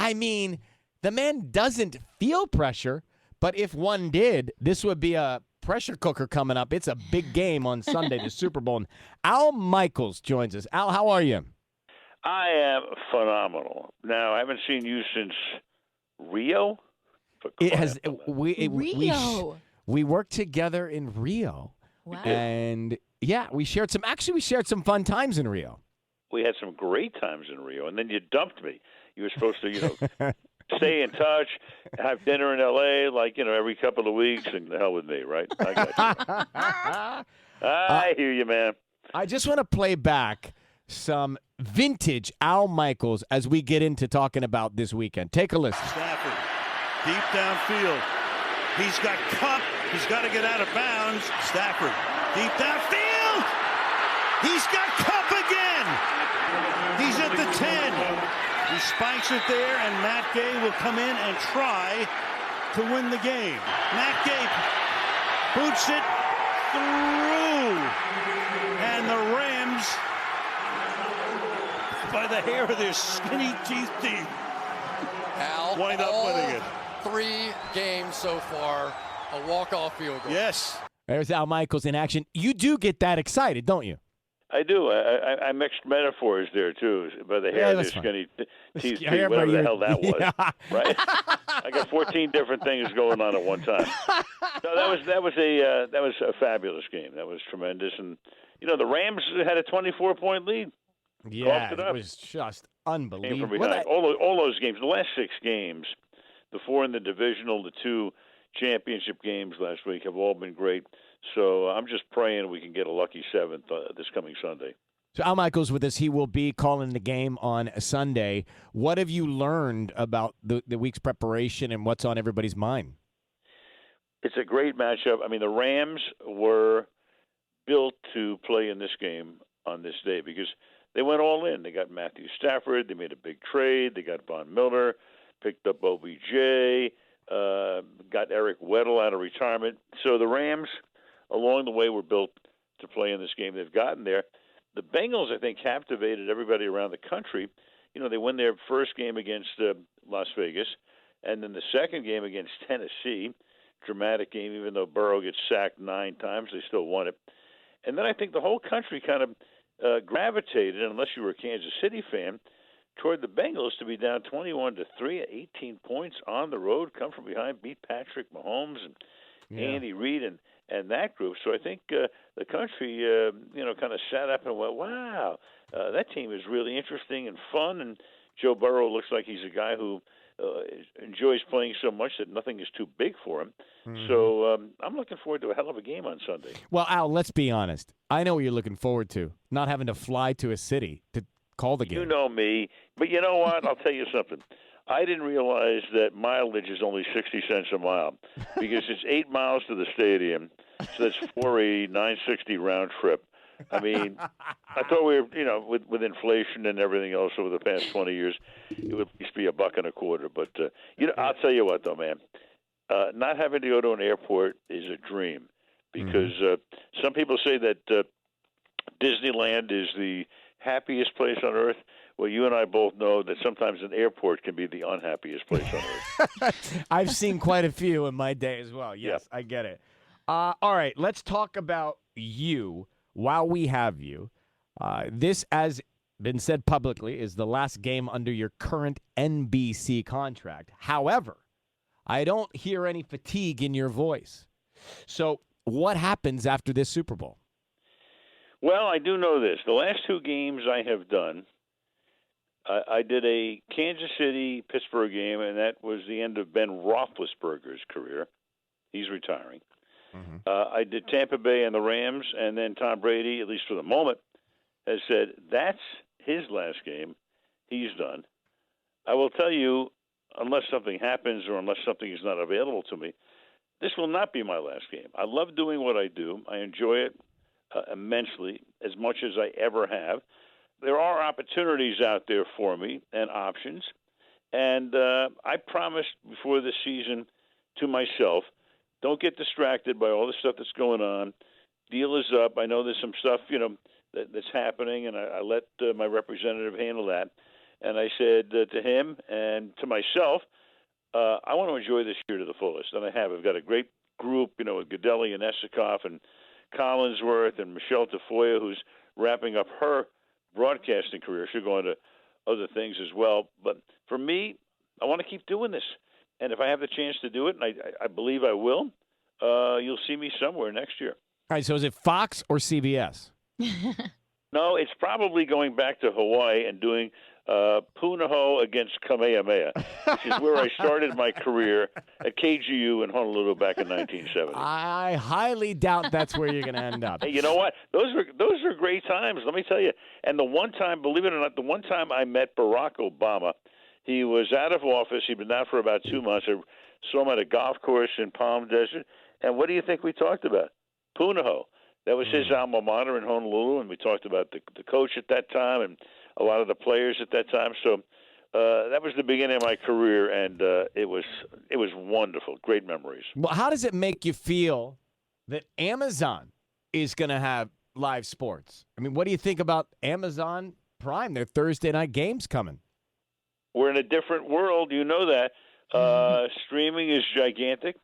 I mean, the man doesn't feel pressure, but if one did, this would be a pressure cooker coming up. It's a big game on Sunday, the Super Bowl. And Al Michaels joins us. Al, how are you? I am phenomenal. Now, I haven't seen you since Rio. Rio. We worked together in Rio. Wow. And yeah, we shared some fun times in Rio. We had some great times in Rio, and then you dumped me. You were supposed to, stay in touch, have dinner in L.A. Every couple of weeks, and the hell with me, right? I got you. I hear you, man. I just want to play back some vintage Al Michaels as we get into talking about this weekend. Take a listen. Stafford, deep downfield. He's got Kupp. He's got to get out of bounds. Stafford, deep downfield. He's got Kupp again. He's at the 10. He spikes it there, and Matt Gay will come in and try to win the game. Matt Gay boots it through. And the Rams, by the hair of their skinny teeth, Al, wind up winning it. 3 games so far, a walk-off field goal. Yes. There's Al Michaels in action. You do get that excited, don't you? I do. I mixed metaphors there, too, by the hair of their skinny teeth, whatever the hell that was, right? I got 14 different things going on at one time. No, that was a fabulous game. That was tremendous. And, the Rams had a 24-point lead. Yeah, it was just unbelievable. Came from behind. All those games, the last 6 games, the 4 in the divisional, the 2 championship games last week have all been great. So I'm just praying we can get a lucky 7th this coming Sunday. So Al Michaels with us. He will be calling the game on Sunday. What have you learned about the week's preparation and what's on everybody's mind? It's a great matchup. I mean, the Rams were built to play in this game on this day because they went all in. They got Matthew Stafford. They made a big trade. They got Von Miller, picked up OBJ, got Eric Weddle out of retirement. So the Rams, along the way, were built to play in this game. They've gotten there. The Bengals, I think, captivated everybody around the country. They win their first game against Las Vegas, and then the second game against Tennessee. Dramatic game, even though Burrow gets sacked 9 times, they still won it. And then I think the whole country kind of gravitated, unless you were a Kansas City fan, toward the Bengals to be down 21-3 at 18 points on the road, come from behind, beat Patrick Mahomes and Andy Reid and that group. So I think the country, kind of sat up and went, wow, that team is really interesting and fun. And Joe Burrow looks like he's a guy who enjoys playing so much that nothing is too big for him. Mm-hmm. So I'm looking forward to a hell of a game on Sunday. Well, Al, let's be honest. I know what you're looking forward to, not having to fly to a city to call the game. You know me. But you know what? I'll tell you something. I didn't realize that mileage is only 60 cents a mile because it's 8 miles to the stadium. So that's $480, $960 round trip. I mean, I thought we were, with inflation and everything else over the past 20 years, it would at least be $1.25. But, I'll tell you what, though, man. Not having to go to an airport is a dream because some people say that Disneyland is the happiest place on earth. Well, you and I both know that sometimes an airport can be the unhappiest place on earth. I've seen quite a few in my day as well. Yes, yeah. I get it. All right, let's talk about you while we have you. This, as been said publicly, is the last game under your current NBC contract. However, I don't hear any fatigue in your voice. So what happens after this Super Bowl? Well, I do know this. The last 2 games I have done, I did a Kansas City-Pittsburgh game, and that was the end of Ben Roethlisberger's career. He's retiring. Mm-hmm. I did Tampa Bay and the Rams, and then Tom Brady, at least for the moment, has said that's his last game. He's done. I will tell you, unless something happens or unless something is not available to me, this will not be my last game. I love doing what I do. I enjoy it immensely, as much as I ever have. There are opportunities out there for me and options. And I promised before the season to myself, don't get distracted by all the stuff that's going on. Deal is up. I know there's some stuff, that's happening, and I let my representative handle that. And I said to him and to myself, I want to enjoy this year to the fullest, and I have. I've got a great group, with Godelli and Esikoff and Collinsworth and Michelle Tafoya, who's wrapping up her broadcasting career. She'll go into other things as well. But for me, I want to keep doing this. And if I have the chance to do it, and I believe I will, you'll see me somewhere next year. All right, so is it Fox or CBS? No, it's probably going back to Hawaii and doing Punahou against Kamehameha, which is where I started my career at KGU in Honolulu back in 1970. I highly doubt that's where you're going to end up. Hey, you know what? Those are great times, let me tell you. And the one time, believe it or not, the one time I met Barack Obama, he was out of office. He'd been out for about 2 months. I saw him at a golf course in Palm Desert. And what do you think we talked about? Punahou. That was his alma mater in Honolulu, and we talked about the coach at that time and a lot of the players at that time. So that was the beginning of my career, and it was wonderful. Great memories. Well, how does it make you feel that Amazon is going to have live sports? I mean, what do you think about Amazon Prime, their Thursday night games coming? We're in a different world. You know that. Streaming is gigantic.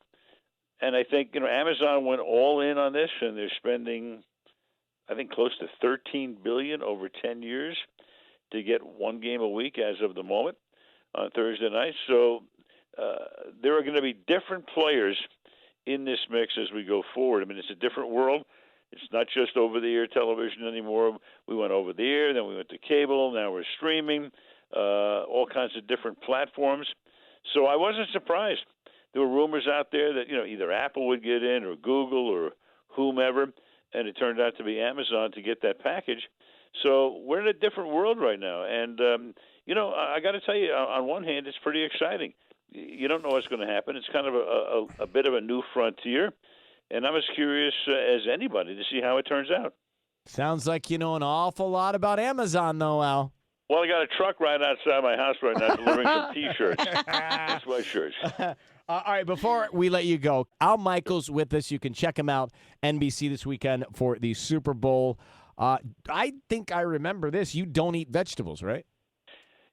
And I think, Amazon went all in on this, and they're spending, I think, close to $13 billion over 10 years to get one game a week as of the moment on Thursday night. So there are going to be different players in this mix as we go forward. I mean, it's a different world. It's not just over-the-air television anymore. We went over-the-air, then we went to cable, now we're streaming, all kinds of different platforms. So I wasn't surprised. There were rumors out there that, either Apple would get in or Google or whomever, and it turned out to be Amazon to get that package. So we're in a different world right now. And, I got to tell you, on one hand, it's pretty exciting. You don't know what's going to happen. It's kind of a bit of a new frontier, and I'm as curious as anybody to see how it turns out. Sounds like you know an awful lot about Amazon, though, Al. Well, I got a truck right outside my house right now delivering some T-shirts and sweatshirts. All right, before we let you go, Al Michaels with us. You can check him out, NBC this weekend for the Super Bowl. I think I remember this. You don't eat vegetables, right?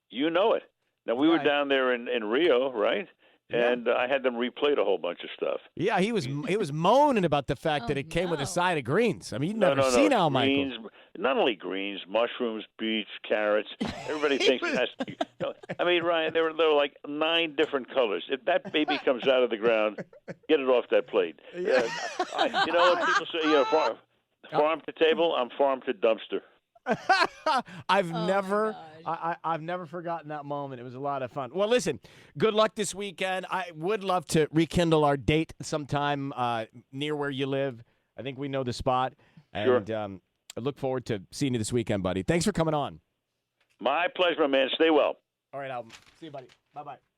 You know it. Now, we were down there in Rio, right? Yeah. And I had them replate a whole bunch of stuff. Yeah, he was moaning about the fact that it came with a side of greens. I mean, you've never seen Al Michaels. Not only greens, mushrooms, beets, carrots. Everybody thinks it has to be. I mean, Ryan, there were like 9 different colors. If that baby comes out of the ground, get it off that plate. Yeah. You know what people say? Farm to table. I'm farm to dumpster. I've never forgotten that moment. It was a lot of fun. Well, listen, good luck this weekend. I would love to rekindle our date sometime near where you live. I think we know the spot. Sure. And I look forward to seeing you this weekend, buddy. Thanks for coming on. My pleasure, my man. Stay well. All right, Alvin. See you, buddy. Bye-bye.